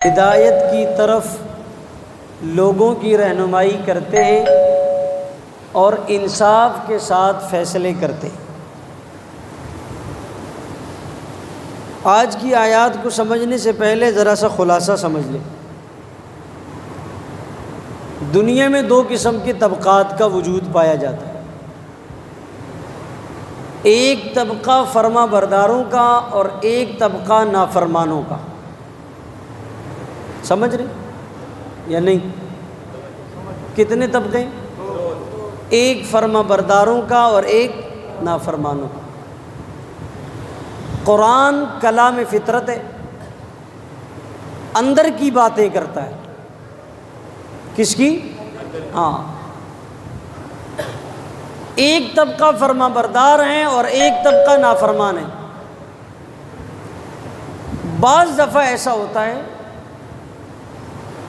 ہدایت کی طرف لوگوں کی رہنمائی کرتے ہیں اور انصاف کے ساتھ فیصلے کرتے ہیں۔ آج کی آیات کو سمجھنے سے پہلے ذرا سا خلاصہ سمجھ لیں۔ دنیا میں دو قسم کے طبقات کا وجود پایا جاتا ہے، ایک طبقہ فرما برداروں کا اور ایک طبقہ نافرمانوں کا۔ سمجھ رہے یا نہیں؟ کتنے طبقے؟ ایک فرما برداروں کا اور ایک نافرمانوں کا۔ قرآن کلام فطرت ہے، اندر کی باتیں کرتا ہے۔ کس کی؟ ہاں، ایک طبقہ فرما بردار ہیں اور ایک طبقہ نافرمان ہے۔ بعض دفعہ ایسا ہوتا ہے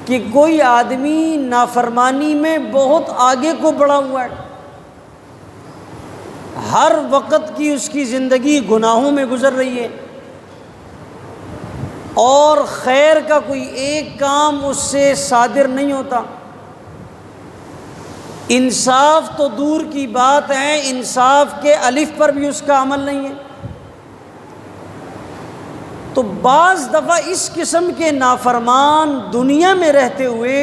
کہ کوئی آدمی نافرمانی میں بہت آگے کو بڑھا ہوا ہے، ہر وقت کی اس کی زندگی گناہوں میں گزر رہی ہے اور خیر کا کوئی ایک کام اس سے صادر نہیں ہوتا۔ انصاف تو دور کی بات ہے، انصاف کے الف پر بھی اس کا عمل نہیں ہے۔ تو بعض دفعہ اس قسم کے نافرمان دنیا میں رہتے ہوئے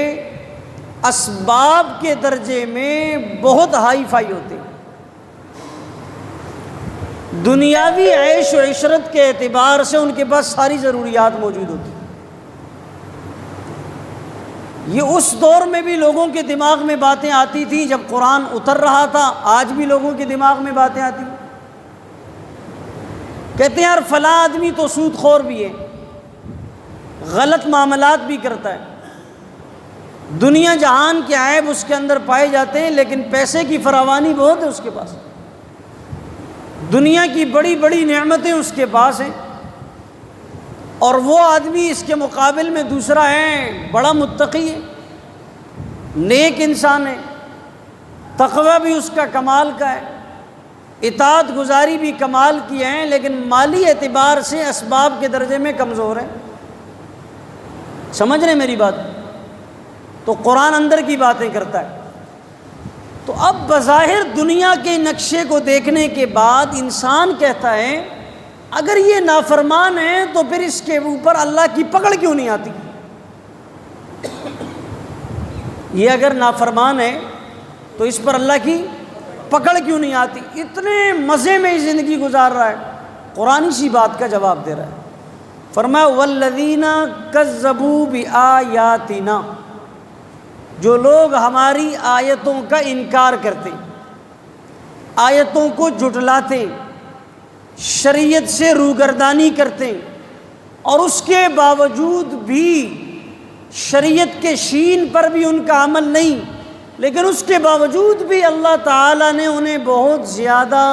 اسباب کے درجے میں بہت ہائی فائی ہوتے ہیں، دنیاوی عیش و عشرت کے اعتبار سے ان کے پاس ساری ضروریات موجود ہوتی ہیں۔ یہ اس دور میں بھی لوگوں کے دماغ میں باتیں آتی تھیں جب قرآن اتر رہا تھا، آج بھی لوگوں کے دماغ میں باتیں آتی ہیں۔ کہتے ہیں یار فلاں آدمی تو سود خور بھی ہے، غلط معاملات بھی کرتا ہے، دنیا جہان کے عیب اس کے اندر پائے جاتے ہیں، لیکن پیسے کی فراوانی بہت ہے اس کے پاس، دنیا کی بڑی بڑی نعمتیں اس کے پاس ہیں، اور وہ آدمی اس کے مقابل میں دوسرا ہے بڑا متقی ہے، نیک انسان ہے، تقوی بھی اس کا کمال کا ہے، اطاعت گزاری بھی کمال کی ہیں، لیکن مالی اعتبار سے اسباب کے درجے میں کمزور ہے۔ سمجھ رہے میری بات؟ تو قرآن اندر کی باتیں کرتا ہے۔ تو اب بظاہر دنیا کے نقشے کو دیکھنے کے بعد انسان کہتا ہے اگر یہ نافرمان ہے تو پھر اس کے اوپر اللہ کی پکڑ کیوں نہیں آتی؟ یہ اگر نافرمان ہے تو اس پر اللہ کی پکڑ کیوں نہیں آتی؟ اتنے مزے میں زندگی گزار رہا ہے۔ قرآن اسی بات کا جواب دے رہا ہے، فرمایا والذین کذبوا بآیاتنا، جو لوگ ہماری آیتوں کا انکار کرتے، آیتوں کو جھٹلاتے، شریعت سے روگردانی کرتے، اور اس کے باوجود بھی شریعت کے شین پر بھی ان کا عمل نہیں، لیکن اس کے باوجود بھی اللہ تعالیٰ نے انہیں بہت زیادہ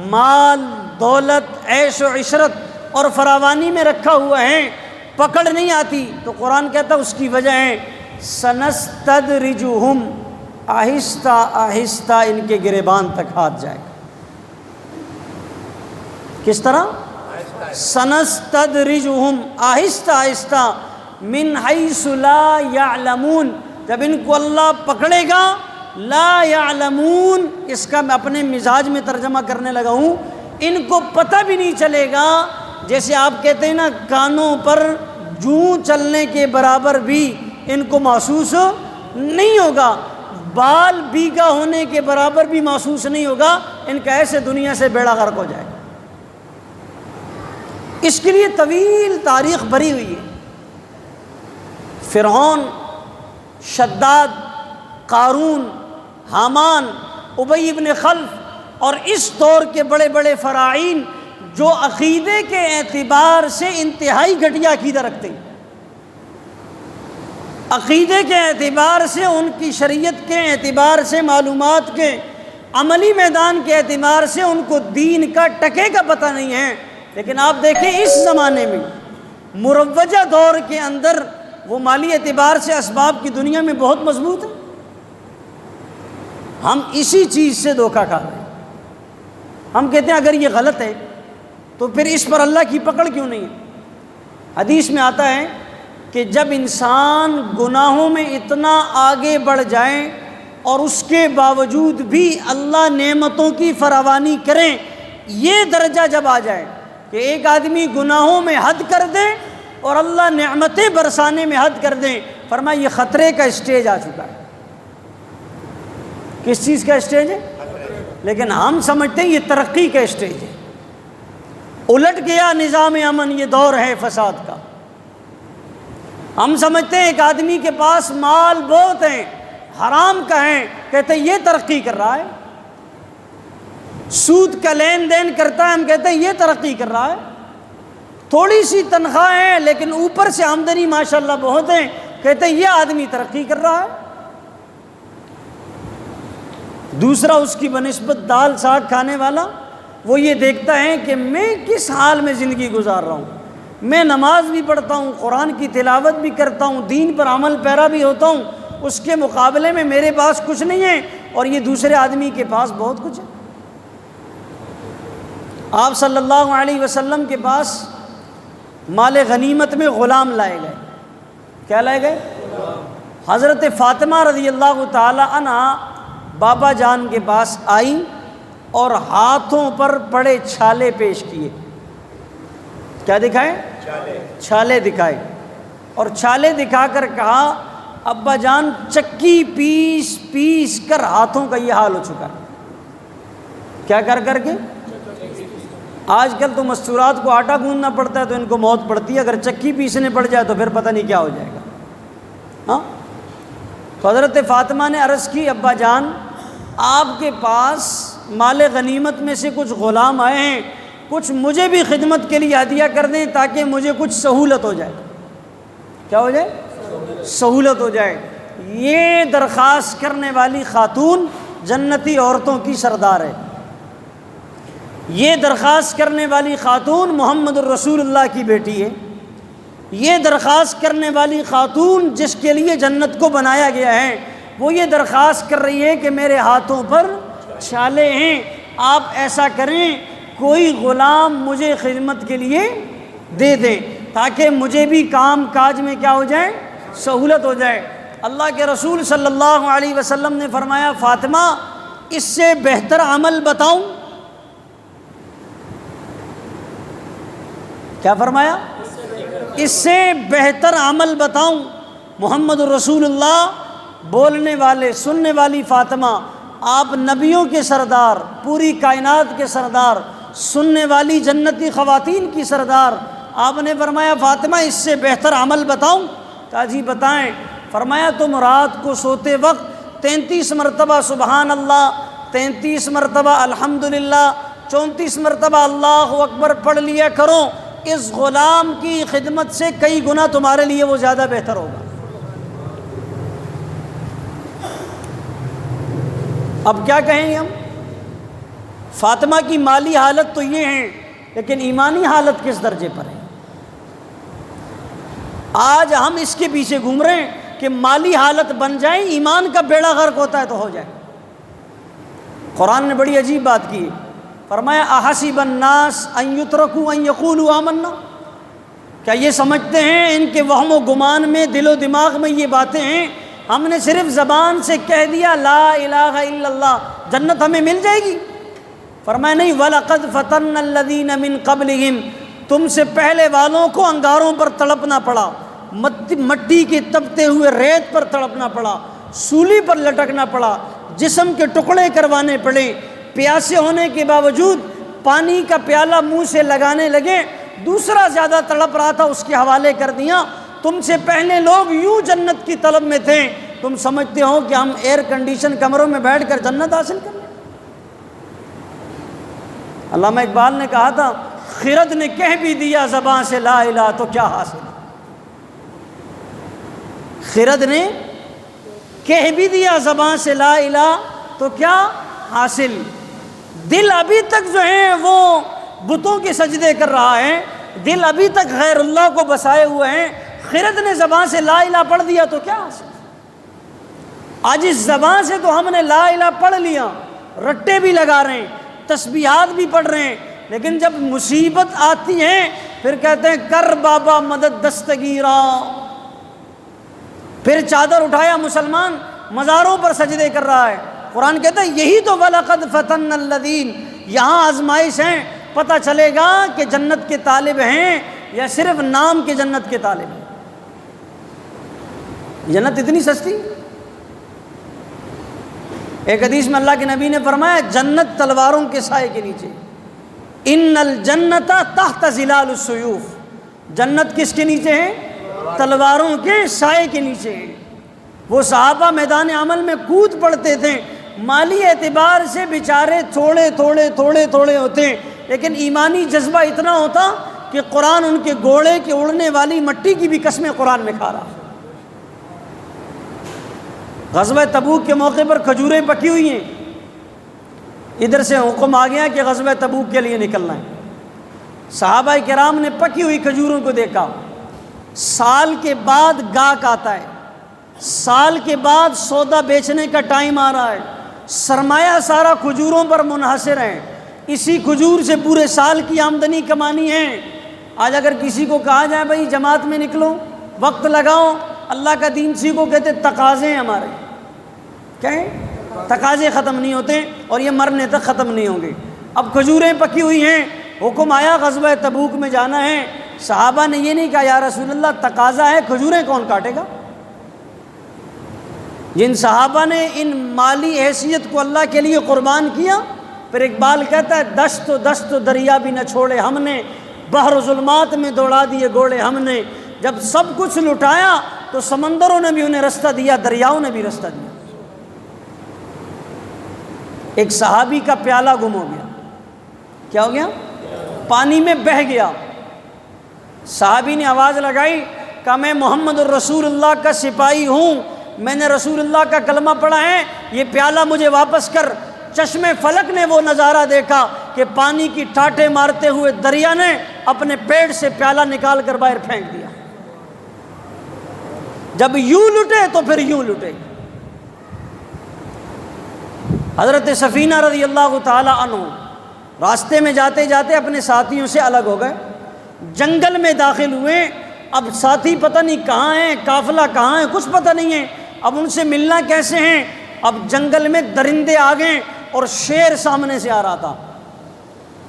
مال دولت عیش و عشرت اور فراوانی میں رکھا ہوا ہے، پکڑ نہیں آتی، تو قرآن کہتا اس کی وجہ ہے سنستدرجہم، آہستہ آہستہ ان کے گریبان تک ہاتھ جائے گا۔ کس طرح؟ سنستدرجہم، آہستہ آہستہ، من حیث لا یعلمون، جب ان کو اللہ پکڑے گا، لا یعلمون، اس کا میں اپنے مزاج میں ترجمہ کرنے لگا ہوں، ان کو پتہ بھی نہیں چلے گا، جیسے آپ کہتے ہیں نا کانوں پر جوں چلنے کے برابر بھی ان کو محسوس نہیں ہوگا، بال بیگا ہونے کے برابر بھی محسوس نہیں ہوگا، ان کا ایسے دنیا سے بیڑا غرق ہو جائے گا۔ اس کے لیے طویل تاریخ بھری ہوئی ہے۔ فرعون، شداد، قارون، حامان، ابی بن خلف اور اس دور کے بڑے بڑے فراعین جو عقیدے کے اعتبار سے انتہائی گھٹیا عقیدہ رکھتے ہیں، عقیدے کے اعتبار سے، ان کی شریعت کے اعتبار سے، معلومات کے عملی میدان کے اعتبار سے ان کو دین کا ٹکے کا پتہ نہیں ہے، لیکن آپ دیکھیں اس زمانے میں مروجہ دور کے اندر وہ مالی اعتبار سے اسباب کی دنیا میں بہت مضبوط ہے۔ ہم اسی چیز سے دھوکہ کھا رہے ہیں۔ ہم کہتے ہیں اگر یہ غلط ہے تو پھر اس پر اللہ کی پکڑ کیوں نہیں ہے؟ حدیث میں آتا ہے کہ جب انسان گناہوں میں اتنا آگے بڑھ جائے اور اس کے باوجود بھی اللہ نعمتوں کی فراوانی کریں، یہ درجہ جب آ جائے کہ ایک آدمی گناہوں میں حد کر دے اور اللہ نعمتیں برسانے میں حد کر دیں، فرمایا یہ خطرے کا اسٹیج آ چکا ہے۔ کس چیز کا اسٹیج ہے؟ لیکن ہم سمجھتے ہیں یہ ترقی کا اسٹیج ہے۔ الٹ گیا نظام امن، یہ دور ہے فساد کا۔ ہم سمجھتے ہیں ایک آدمی کے پاس مال بہت ہے، حرام کا ہے، کہتے ہیں یہ ترقی کر رہا ہے۔ سود کا لین دین کرتا ہے، ہم کہتے ہیں یہ ترقی کر رہا ہے۔ تھوڑی سی تنخواہ ہے لیکن اوپر سے آمدنی ماشاءاللہ بہت ہے، کہتے ہیں یہ آدمی ترقی کر رہا ہے۔ دوسرا اس کی بنسبت دال ساگ کھانے والا، وہ یہ دیکھتا ہے کہ میں کس حال میں زندگی گزار رہا ہوں، میں نماز بھی پڑھتا ہوں، قرآن کی تلاوت بھی کرتا ہوں، دین پر عمل پیرا بھی ہوتا ہوں، اس کے مقابلے میں میرے پاس کچھ نہیں ہے اور یہ دوسرے آدمی کے پاس بہت کچھ ہے۔ آپ صلی اللہ علیہ وسلم کے پاس مال غنیمت میں غلام لائے گئے۔ کیا لائے گئے؟ حضرت فاطمہ رضی اللہ تعالی عنہا بابا جان کے پاس آئی اور ہاتھوں پر پڑے چھالے پیش کیے۔ کیا دکھائے؟ چھالے دکھائے، اور چھالے دکھا کر کہا ابا جان چکی پیس پیس کر ہاتھوں کا یہ حال ہو چکا ہے۔ کیا کر کے؟ آج کل تو مستورات کو آٹا گوندنا پڑتا ہے تو ان کو موت پڑتی ہے، اگر چکی پیسنے پڑ جائے تو پھر پتہ نہیں کیا ہو جائے گا۔ ہاں، تو حضرت فاطمہ نے عرض کی ابا جان آپ کے پاس مال غنیمت میں سے کچھ غلام آئے ہیں، کچھ مجھے بھی خدمت کے لیے ہدیہ کر دیں تاکہ مجھے کچھ سہولت ہو جائے۔ کیا ہو جائے؟ سہولت ہو جائے۔ یہ درخواست کرنے والی خاتون جنتی عورتوں کی سردار ہے۔ یہ درخواست کرنے والی خاتون محمد الرسول اللہ کی بیٹی ہے۔ یہ درخواست کرنے والی خاتون جس کے لیے جنت کو بنایا گیا ہے، وہ یہ درخواست کر رہی ہے کہ میرے ہاتھوں پر چھالے ہیں، آپ ایسا کریں کوئی غلام مجھے خدمت کے لیے دے دیں تاکہ مجھے بھی کام کاج میں کیا ہو جائے؟ سہولت ہو جائے۔ اللہ کے رسول صلی اللہ علیہ وسلم نے فرمایا فاطمہ اس سے بہتر عمل بتاؤں؟ کیا فرمایا؟ اس سے بہتر عمل بتاؤں؟ محمد الرسول اللہ بولنے والے سننے والی فاطمہ، آپ نبیوں کے سردار، پوری کائنات کے سردار، سننے والی جنتی خواتین کی سردار، آپ نے فرمایا فاطمہ اس سے بہتر عمل بتاؤں؟ کہا جی بتائیں۔ فرمایا تم رات کو سوتے وقت 33 مرتبہ سبحان اللہ، 33 مرتبہ الحمدللہ، 34 مرتبہ اللہ اکبر پڑھ لیا کرو، اس غلام کی خدمت سے کئی گنا تمہارے لیے وہ زیادہ بہتر ہوگا۔ اب کیا کہیں ہم؟ فاطمہ کی مالی حالت تو یہ ہے، لیکن ایمانی حالت کس درجے پر ہے؟ آج ہم اس کے پیچھے گھوم رہے ہیں کہ مالی حالت بن جائے، ایمان کا بیڑا غرق ہوتا ہے تو ہو جائے۔ قرآن نے بڑی عجیب بات کی، فرمایا احسب الناس ان یترکوا ان یقولوا آمنا، کیا یہ سمجھتے ہیں ان کے وہم و گمان میں، دل و دماغ میں یہ باتیں ہیں ہم نے صرف زبان سے کہہ دیا لا الہ الا اللہ جنت ہمیں مل جائے گی؟ فرمایا نہیں، وَلَقَدْ فَتَنَّ الَّذِينَ مِن قَبْلِهِمْ، تم سے پہلے والوں کو انگاروں پر تڑپنا پڑا، مٹی کے تپتے ہوئے ریت پر تڑپنا پڑا، سولی پر لٹکنا پڑا، جسم کے ٹکڑے کروانے پڑے، پیاسے ہونے کے باوجود پانی کا پیالہ منہ سے لگانے لگے، دوسرا زیادہ تڑپ رہا تھا اس کے حوالے کر دیا۔ تم سے پہلے لوگ یوں جنت کی طلب میں تھے، تم سمجھتے ہو کہ ہم ایئر کنڈیشن کمروں میں بیٹھ کر جنت حاصل کر لیں؟ علامہ اقبال نے کہا تھا خرد نے کہہ بھی دیا زبان سے لا الہ تو کیا حاصل؟ خرد نے کہہ بھی دیا زبان سے لا الہ تو کیا حاصل؟ دل ابھی تک جو ہے وہ بتوں کے سجدے کر رہا ہے، دل ابھی تک غیر اللہ کو بسائے ہوئے ہیں، خرد نے زبان سے لا الہ پڑھ دیا تو کیا حاصل؟ آج اس زبان سے تو ہم نے لا الہ پڑھ لیا، رٹے بھی لگا رہے ہیں، تسبیحات بھی پڑھ رہے ہیں، لیکن جب مصیبت آتی ہے پھر کہتے ہیں کر بابا مدد دستگیرا، پھر چادر اٹھایا مسلمان مزاروں پر سجدے کر رہا ہے۔ قرآن کہتا ہے یہی تو وَلَقَدْ فَتَنَّ الَّذِينَ، یہاں آزمائش ہیں، پتہ چلے گا کہ جنت کے طالب ہیں یا صرف نام کے جنت کے طالب ہیں۔ جنت اتنی سستی؟ ایک حدیث میں اللہ کے نبی نے فرمایا جنت تلواروں کے سائے کے نیچے، ان الجنت تحت ظلال السیوف، جنت کس کے نیچے ہے؟ تلواروں کے سائے کے نیچے ہے۔ وہ صحابہ میدان عمل میں کود پڑتے تھے، مالی اعتبار سے بیچارے تھوڑے تھوڑے ہوتے، لیکن ایمانی جذبہ اتنا ہوتا کہ قرآن ان کے گھوڑے کے اڑنے والی مٹی کی بھی قسمیں قرآن میں کھا رہا۔ غزوہ تبوک کے موقع پر کھجوریں پکی ہوئی ہیں، ادھر سے حکم آ گیا کہ غزوہ تبوک کے لیے نکلنا ہے۔ صحابہ کرام نے پکی ہوئی کھجوروں کو دیکھا، سال کے بعد گاہک آتا ہے، سال کے بعد سودا بیچنے کا ٹائم آ رہا ہے، سرمایہ سارا کھجوروں پر منحصر ہے، اسی کھجور سے پورے سال کی آمدنی کمانی ہے۔ آج اگر کسی کو کہا جائے بھائی جماعت میں نکلو، وقت لگاؤ، اللہ کا دین سیکھو، کہتے تقاضے ہیں ہمارے، کہیں تقاضے ختم نہیں ہوتے اور یہ مرنے تک ختم نہیں ہوں گے۔ اب کھجوریں پکی ہوئی ہیں، حکم آیا غزوہ تبوک میں جانا ہے۔ صحابہ نے یہ نہیں کہا یا رسول اللہ تقاضا ہے، کھجوریں کون کاٹے گا؟ جن صحابہ نے ان مالی حیثیت کو اللہ کے لیے قربان کیا، پھر اقبال کہتا ہے دشت و دریا بھی نہ چھوڑے ہم نے، بحر و ظلمات میں دوڑا دیے گھوڑے ہم نے۔ جب سب کچھ لٹایا تو سمندروں نے بھی انہیں رستہ دیا، دریاؤں نے بھی رستہ دیا۔ ایک صحابی کا پیالہ گم ہو گیا، کیا ہو گیا؟ پانی میں بہہ گیا۔ صحابی نے آواز لگائی، کہا میں محمد الرسول اللہ کا سپاہی ہوں، میں نے رسول اللہ کا کلمہ پڑھا ہے، یہ پیالہ مجھے واپس کر۔ چشم فلک نے وہ نظارہ دیکھا کہ پانی کی ٹھاٹھیں مارتے ہوئے دریا نے اپنے پیٹ سے پیالہ نکال کر باہر پھینک دیا۔ جب یوں لٹے تو پھر یوں لٹے۔ حضرت سفینہ رضی اللہ تعالی عنہ راستے میں جاتے جاتے اپنے ساتھیوں سے الگ ہو گئے، جنگل میں داخل ہوئے۔ اب ساتھی پتہ نہیں کہاں ہیں، قافلہ کہاں ہے، کچھ پتہ نہیں ہے، اب ان سے ملنا کیسے ہیں۔ اب جنگل میں درندے آ گئے اور شیر سامنے سے آ رہا تھا۔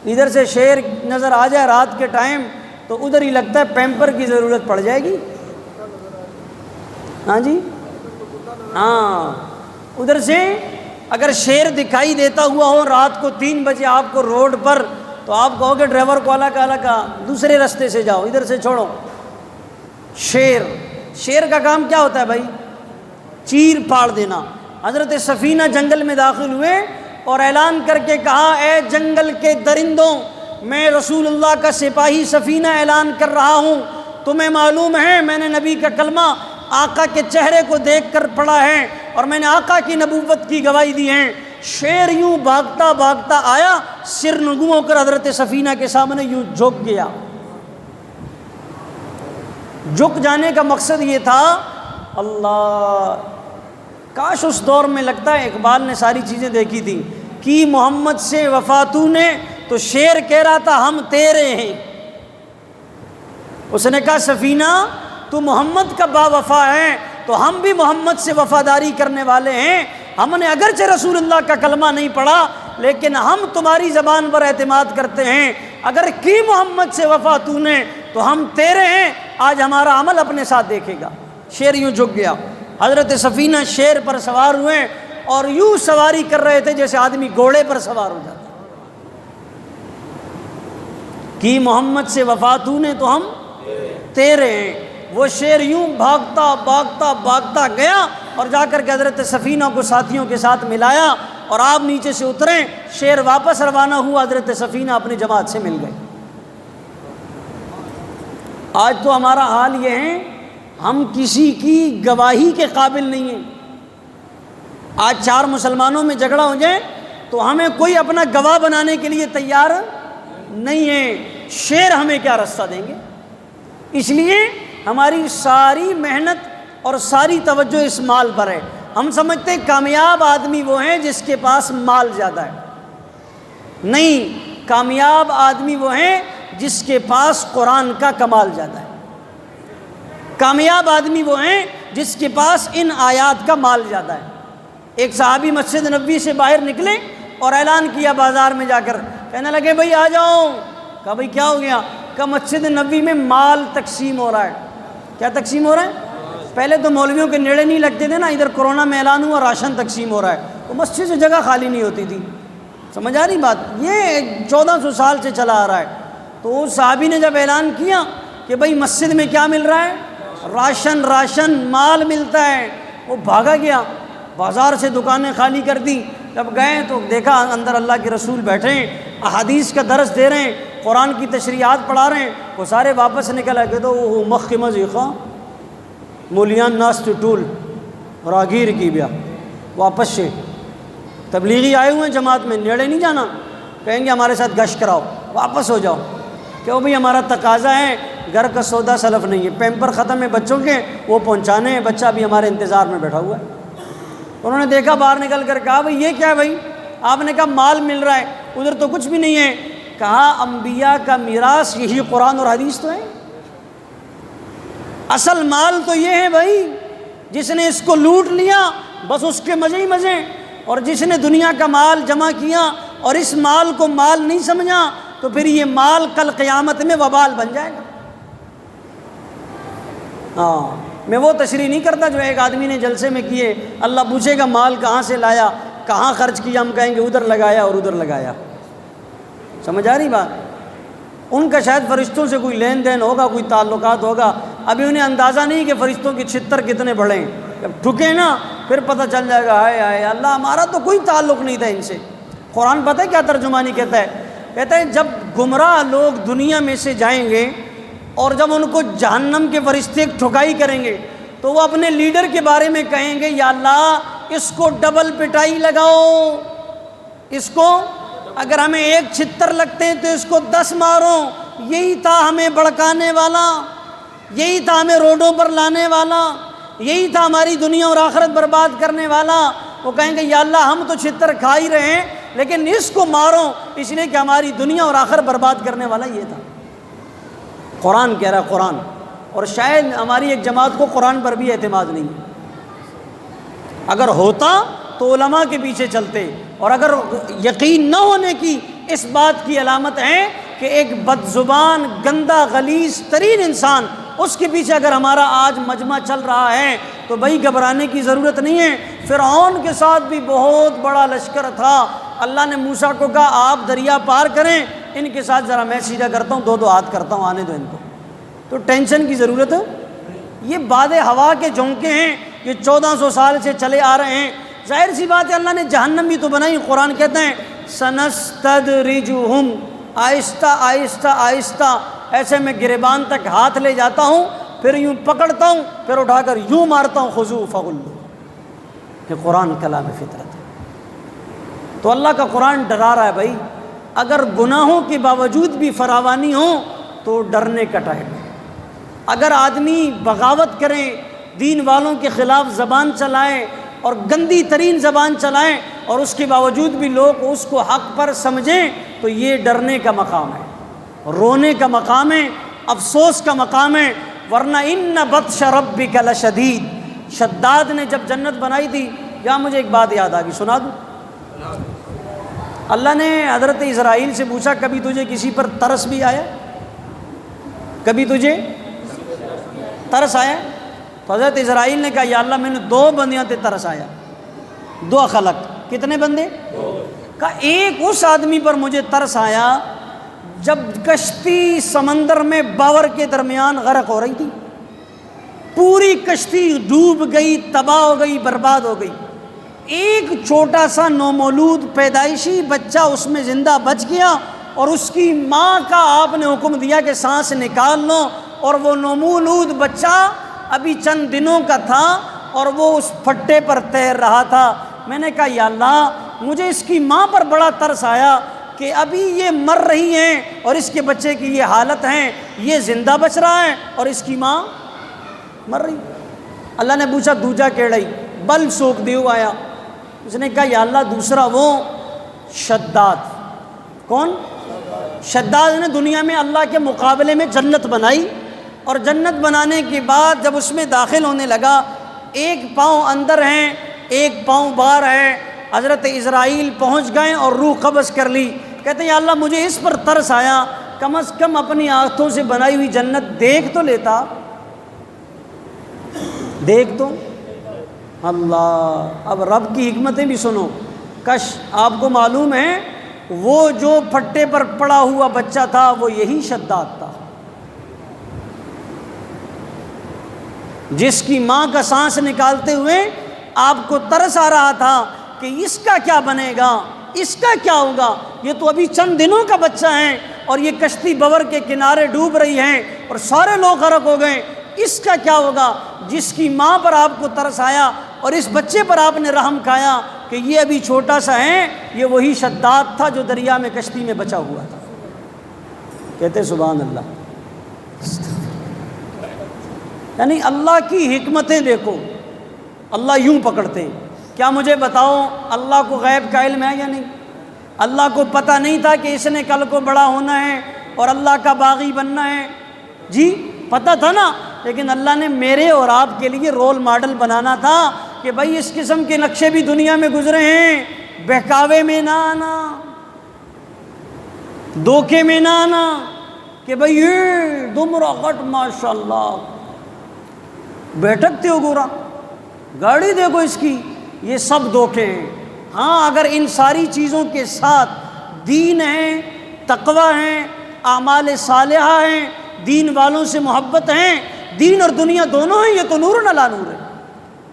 ادھر سے شیر نظر آ جائے رات کے ٹائم تو ادھر ہی لگتا ہے پیمپر کی ضرورت پڑ جائے گی۔ ہاں جی، ہاں، ادھر سے اگر شیر دکھائی دیتا ہوا ہو رات کو 3 بجے آپ کو روڈ پر، تو آپ کہو گے ڈرائیور کو الگ دوسرے راستے سے جاؤ، ادھر سے چھوڑو۔ شیر کا کام کیا ہوتا ہے بھائی؟ چیر پھاڑ دینا۔ حضرت سفینہ جنگل میں داخل ہوئے اور اعلان کر کے کہا، اے جنگل کے درندوں، میں رسول اللہ کا سپاہی سفینہ اعلان کر رہا ہوں، تمہیں معلوم ہے میں نے نبی کا کلمہ آقا کے چہرے کو دیکھ کر پڑھا ہے اور میں نے آقا کی نبوت کی گواہی دی ہے۔ شیر یوں بھاگتا بھاگتا آیا، سر نگوں ہو کر حضرت سفینہ کے سامنے یوں جھک گیا۔ جھک جانے کا مقصد یہ تھا، اللہ کاش اس دور میں، لگتا ہے اقبال نے ساری چیزیں دیکھی تھیں، کہ محمد سے وفا تو نے، تو شیر کہہ رہا تھا ہم تیرے ہیں۔ اس نے کہا سفینہ تو محمد کا با وفا ہے تو ہم بھی محمد سے وفاداری کرنے والے ہیں۔ ہم نے اگرچہ رسول اللہ کا کلمہ نہیں پڑھا لیکن ہم تمہاری زبان پر اعتماد کرتے ہیں، اگر کی محمد سے وفا تو نے تو ہم تیرے ہیں، آج ہمارا عمل اپنے ساتھ دیکھے گا۔ شیر یوں جھک گیا۔ حضرت سفینہ شیر پر سوار ہوئے اور یوں سواری کر رہے تھے جیسے آدمی گھوڑے پر سوار ہو جاتا۔ کی محمد سے وفا تو نے تو ہم تیرے ہیں۔ وہ شیر یوں بھاگتا بھاگتا بھاگتا گیا اور جا کر کے حضرت سفینہ کو ساتھیوں کے ساتھ ملایا اور آپ نیچے سے اترے، شیر واپس روانہ ہوا، حضرت سفینہ اپنی جماعت سے مل گئے۔ آج تو ہمارا حال یہ ہے، ہم کسی کی گواہی کے قابل نہیں ہیں۔ آج 4 مسلمانوں میں جھگڑا ہو جائے تو ہمیں کوئی اپنا گواہ بنانے کے لیے تیار نہیں ہے، شیر ہمیں کیا راستہ دیں گے؟ اس لیے ہماری ساری محنت اور ساری توجہ اس مال پر ہے۔ ہم سمجھتے ہیں کامیاب آدمی وہ ہیں جس کے پاس مال زیادہ ہے، نہیں، کامیاب آدمی وہ ہیں جس کے پاس قرآن کا کمال زیادہ ہے۔ کامیاب آدمی وہ ہیں جس کے پاس ان آیات کا مال زیادہ ہے۔ ایک صحابی مسجد نبوی سے باہر نکلے اور اعلان کیا بازار میں جا کر، کہنے لگے بھائی آ جاؤ۔ کہا بھائی کیا ہو گیا؟ کہا مسجد نبوی میں مال تقسیم ہو رہا ہے۔ کیا تقسیم ہو رہا ہے؟ پہلے تو مولویوں کے نیڑے نہیں لگتے تھے نا، ادھر کورونا میں اعلان ہوا راشن تقسیم ہو رہا ہے، تو مسجد سے جگہ خالی نہیں ہوتی تھی۔ سمجھ آ رہی بات؟ یہ 1400 سال سے چلا آ رہا ہے۔ تو اس صحابی نے جب اعلان کیا کہ بھائی مسجد میں کیا مل رہا ہے؟ راشن مال ملتا ہے، وہ بھاگا گیا، بازار سے دکانیں خالی کر دی۔ جب گئے تو دیکھا اندر اللہ کے رسول بیٹھے ہیں، احادیث کا درس دے رہے ہیں، قرآن کی تشریحات پڑھا رہے ہیں۔ وہ سارے واپس نکل آئے کہ تو وہ مخ مزیخا مولیان ناس ٹول راگیر کی بیا واپس سے تبلیغی آئے ہوئے ہیں جماعت میں، نیڑے نہیں جانا، کہیں گے ہمارے ساتھ گشت کراؤ، واپس ہو جاؤ۔ کیوں بھئی ہمارا تقاضا ہے، گھر کا سودا سلف نہیں ہے، پیمپر ختم ہے بچوں کے، وہ پہنچانے ہیں، بچہ بھی ہمارے انتظار میں بیٹھا ہوا ہے۔ انہوں نے دیکھا باہر نکل کر، کہا بھئی یہ کیا ہے بھئی؟ آپ نے کہا مال مل رہا ہے، ادھر تو کچھ بھی نہیں ہے۔ کہا انبیاء کا میراث یہی قرآن اور حدیث تو ہے، اصل مال تو یہ ہے بھائی، جس نے اس کو لوٹ لیا بس اس کے مزے ہی مزے، اور جس نے دنیا کا مال جمع کیا اور اس مال کو مال نہیں سمجھا تو پھر یہ مال کل قیامت میں وبال بن جائے گا۔ میں وہ تشریح نہیں کرتا جو ایک آدمی نے جلسے میں کیے، اللہ پوچھے گا مال کہاں سے لایا، کہاں خرچ کیا، ہم کہیں گے ادھر لگایا اور ادھر لگایا۔ سمجھ آ رہی بات؟ ان کا شاید فرشتوں سے کوئی لین دین ہوگا، کوئی تعلقات ہوگا، ابھی انہیں اندازہ نہیں کہ فرشتوں کے چھتر کتنے بڑے ہیں، جب ٹھکے نا پھر پتہ چل جائے گا ہائے ہائے اللہ ہمارا تو کوئی تعلق نہیں تھا ان سے۔ قرآن پتہ ہے کیا ترجمانی کہتا ہے؟ کہتا ہے جب گمراہ لوگ دنیا میں سے جائیں گے اور جب ان کو جہنم کے فرشتے ٹھکائی کریں گے تو وہ اپنے لیڈر کے بارے میں کہیں گے یا اللہ اس کو ڈبل پٹائی لگاؤ، اس کو اگر ہمیں 1 چھتر لگتے ہیں تو اس کو 10 مارو، یہی تھا ہمیں بڑکانے والا، یہی تھا ہمیں روڈوں پر لانے والا، یہی تھا ہماری دنیا اور آخرت برباد کرنے والا۔ وہ کہیں گے یا اللہ ہم تو چھتر کھا ہی رہے ہیں لیکن اس کو مارو اس لیے کہ ہماری دنیا اور آخرت برباد کرنے والا یہ تھا۔ قرآن کہہ رہا ہے، قرآن، اور شاید ہماری ایک جماعت کو قرآن پر بھی اعتماد نہیں ہے۔ اگر ہوتا تو علماء کے پیچھے چلتے، اور اگر یقین نہ ہونے کی اس بات کی علامت ہے کہ ایک بد زبان گندا غلیظ ترین انسان اس کے پیچھے اگر ہمارا آج مجمع چل رہا ہے تو بھائی گھبرانے کی ضرورت نہیں ہے۔ فرعون کے ساتھ بھی بہت بڑا لشکر تھا، اللہ نے موسیٰ کو کہا آپ دریا پار کریں، ان کے ساتھ ذرا میں سیدھا کرتا ہوں، 2 ہاتھ کرتا ہوں، آنے دو ان کو، تو ٹینشن کی ضرورت ہے۔ یہ باد ہوا کے جھونکے ہیں، یہ 1400 سال سے چلے آ رہے ہیں۔ ظاہر سی بات ہے اللہ نے جہنم بھی تو بنائی، قرآن کہتا ہے سنستدرجہم، آہستہ آہستہ آہستہ، ایسے میں گریبان تک ہاتھ لے جاتا ہوں، پھر یوں پکڑتا ہوں، پھر اٹھا کر یوں مارتا ہوں، خذوہ فغلوہ۔ کہ قرآن کلام فطرت ہے، تو اللہ کا قرآن ڈرا رہا ہے بھائی، اگر گناہوں کے باوجود بھی فراوانی ہو تو ڈرنے کا ٹائم ہے۔ اگر آدمی بغاوت کرے، دین والوں کے خلاف زبان چلائے اور گندی ترین زبان چلائیں اور اس کے باوجود بھی لوگ اس کو حق پر سمجھیں تو یہ ڈرنے کا مقام ہے، رونے کا مقام ہے، افسوس کا مقام ہے، ورنہ ان بطش ربک لشدید۔ شداد نے جب جنت بنائی تھی، یا مجھے ایک بات یاد آ گئی، سنا دوں؟ اللہ نے حضرت اسرائیل سے پوچھا کبھی تجھے کسی پر ترس بھی آیا؟ کبھی تجھے ترس آیا؟ تو حضرت اسرائیل نے کہا یا اللہ میں نے 2 بندیاں تے ترس آیا، 2 خلق۔ کتنے بندے؟ کہا ایک اس آدمی پر مجھے ترس آیا جب کشتی سمندر میں باور کے درمیان غرق ہو رہی تھی، پوری کشتی ڈوب گئی، تباہ ہو گئی، برباد ہو گئی، ایک چھوٹا سا نومولود پیدائشی بچہ اس میں زندہ بچ گیا، اور اس کی ماں کا آپ نے حکم دیا کہ سانس نکال لو، اور وہ نومولود بچہ ابھی چند دنوں کا تھا اور وہ اس پھٹے پر تیر رہا تھا۔ میں نے کہا یا اللہ مجھے اس کی ماں پر بڑا ترس آیا کہ ابھی یہ مر رہی ہیں اور اس کے بچے کی یہ حالت ہے، یہ زندہ بچ رہا ہے اور اس کی ماں مر رہی۔ اللہ نے پوچھا دوجا کیڑائی بل سوک دیو آیا؟ اس نے کہا یا اللہ دوسرا وہ شداد۔ کون؟ شداد نے دنیا میں اللہ کے مقابلے میں جنت بنائی، اور جنت بنانے کے بعد جب اس میں داخل ہونے لگا، ایک پاؤں اندر ہیں ایک پاؤں باہر ہے، حضرت اسرائیل پہنچ گئے اور روح قبض کر لی۔ کہتے ہیں یا اللہ مجھے اس پر ترس آیا، کم از کم اپنی آنکھوں سے بنائی ہوئی جنت دیکھ تو لیتا، دیکھ تو۔ اللہ، اب رب کی حکمتیں بھی سنو۔ کش آپ کو معلوم ہے وہ جو پھٹے پر پڑا ہوا بچہ تھا وہ یہی شداد تھا، جس کی ماں کا سانس نکالتے ہوئے آپ کو ترس آ رہا تھا کہ اس کا کیا بنے گا، اس کا کیا ہوگا، یہ تو ابھی چند دنوں کا بچہ ہے اور یہ کشتی بور کے کنارے ڈوب رہی ہے اور سارے لوگ غرق ہو گئے، اس کا کیا ہوگا۔ جس کی ماں پر آپ کو ترس آیا اور اس بچے پر آپ نے رحم کھایا کہ یہ ابھی چھوٹا سا ہے، یہ وہی شداد تھا جو دریا میں کشتی میں بچا ہوا تھا۔ کہتے سبحان اللہ۔ یعنی اللہ کی حکمتیں دیکھو، اللہ یوں پکڑتے ہیں۔ کیا مجھے بتاؤ اللہ کو غیب کا علم ہے یا نہیں؟ اللہ کو پتہ نہیں تھا کہ اس نے کل کو بڑا ہونا ہے اور اللہ کا باغی بننا ہے؟ جی پتہ تھا نا، لیکن اللہ نے میرے اور آپ کے لیے رول ماڈل بنانا تھا کہ بھائی اس قسم کے نقشے بھی دنیا میں گزرے ہیں، بہکاوے میں نہ آنا، دھوکے میں نہ آنا کہ بھئی یہ دمرا غٹ ماشاءاللہ بیٹھکتے ہو گورا، گاڑی دیکھو اس کی، یہ سب دھوکے ہیں۔ ہاں اگر ان ساری چیزوں کے ساتھ دین ہے، تقوی ہے، اعمال صالحہ ہیں، دین والوں سے محبت ہیں، دین اور دنیا دونوں ہیں، یہ تو نور علی نور ہے۔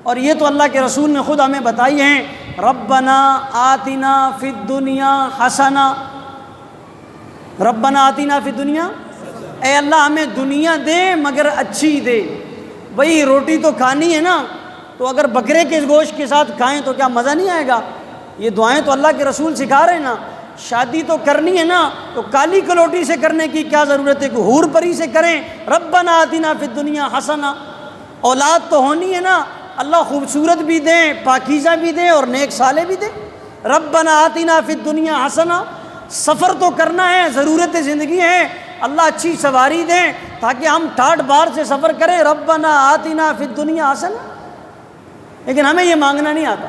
اور یہ تو اللہ کے رسول نے خود ہمیں بتائی ہیں، ربنا آتنا فی الدنیا حسنہ، ربنا آتنا فی الدنیا، اے اللہ ہمیں دنیا دے مگر اچھی دے۔ بھئی روٹی تو کھانی ہے نا، تو اگر بکرے کے گوشت کے ساتھ کھائیں تو کیا مزہ نہیں آئے گا؟ یہ دعائیں تو اللہ کے رسول سکھا رہے ہیں نا۔ شادی تو کرنی ہے نا، تو کالی کلوٹی سے کرنے کی کیا ضرورت ہے کہ حور پری سے کریں؟ ربنا آتنا فی الدنیا حسنہ۔ اولاد تو ہونی ہے نا، اللہ خوبصورت بھی دیں، پاکیزہ بھی دیں اور نیک صالح بھی دیں۔ ربنا آتنا فی الدنیا حسنہ۔ سفر تو کرنا ہے، ضرورت زندگی ہے، اللہ اچھی سواری دیں تاکہ ہم ٹھاٹھ بار سے سفر کریں، ربنا آتنا فی الدنیا حسنہ۔ لیکن ہمیں یہ مانگنا نہیں آتا۔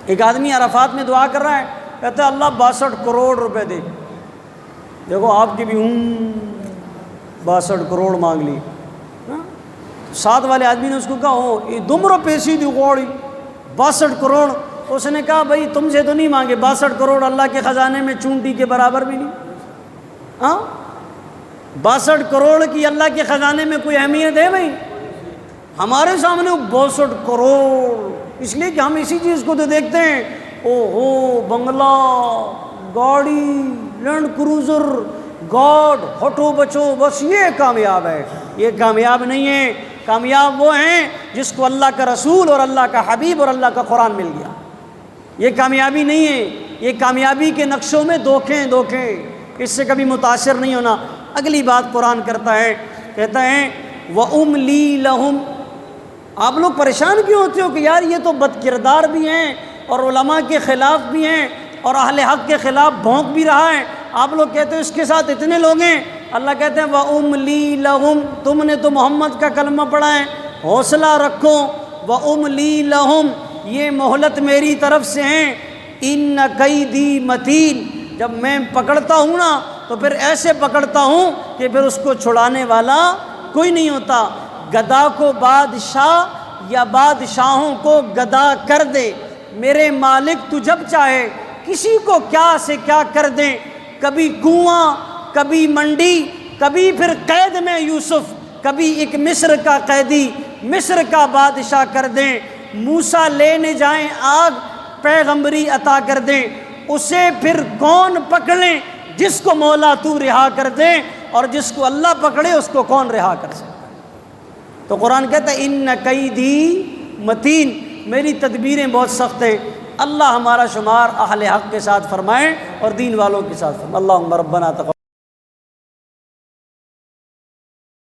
ایک آدمی عرفات میں دعا کر رہا ہے، کہتا ہے اللہ 62 کروڑ روپے دے۔ دیکھو آپ کی بھی 62 کروڑ مانگ لی۔ ساتھ والے آدمی نے اس کو کہا ہو یہ دمرو پیسی دی غوڑی 62 کروڑ۔ اس نے کہا بھائی تم سے تو نہیں مانگے، 62 کروڑ اللہ کے خزانے میں چونٹی کے برابر بھی نہیں۔ ہاں 62 کروڑ کی اللہ کے خزانے میں کوئی اہمیت ہے بھائی؟ ہمارے سامنے 62 کروڑ، اس لیے کہ ہم اسی چیز کو تو دیکھتے ہیں، او ہو بنگلہ، گاڑی، لینڈ کروزر، گاڈ، ہٹو بچو، بس یہ کامیاب ہے۔ یہ کامیاب نہیں ہے، کامیاب وہ ہیں جس کو اللہ کا رسول اور اللہ کا حبیب اور اللہ کا قرآن مل گیا۔ یہ کامیابی نہیں ہے، یہ کامیابی کے نقشوں میں دھوکے دھوکے، اس سے کبھی متاثر نہیں ہونا۔ اگلی بات قرآن کرتا ہے، کہتا ہے وَأُمْلِي لَهُمْ۔ آپ لوگ پریشان کیوں ہوتے ہو کہ یار یہ تو بد کردار بھی ہیں اور علماء کے خلاف بھی ہیں اور اہل حق کے خلاف بھونک بھی رہا ہے، آپ لوگ کہتے ہو اس کے ساتھ اتنے لوگ ہیں۔ اللہ کہتے ہیں وَأُمْلِي لَهُمْ، تم نے تو محمد کا کلمہ پڑھا ہے، حوصلہ رکھو، وَأُمْلِي لَهُمْ، یہ مہلت میری طرف سے ہیں، إِنَّ كَيْدِي مَتِينٌ، جب میں پکڑتا ہوں نا تو پھر ایسے پکڑتا ہوں کہ پھر اس کو چھڑانے والا کوئی نہیں ہوتا۔ گدا کو بادشاہ یا بادشاہوں کو گدا کر دے، میرے مالک تو جب چاہے کسی کو کیا سے کیا کر دیں، کبھی کنواں، کبھی منڈی، کبھی پھر قید میں یوسف، کبھی ایک مصر کا قیدی، مصر کا بادشاہ کر دیں، موسیٰ لینے جائیں آگ، پیغمبری عطا کر دیں، اسے پھر کون پکڑ لیں؟ جس کو مولا تو رہا کر دیں، اور جس کو اللہ پکڑے اس کو کون رہا کر سکتا؟ تو قرآن کہتا ہے ان کیدی متین، میری تدبیریں بہت سخت ہیں۔ اللہ ہمارا شمار اہل حق کے ساتھ فرمائیں اور دین والوں کے ساتھ فرمائیں۔ اللہم ربنا تقبل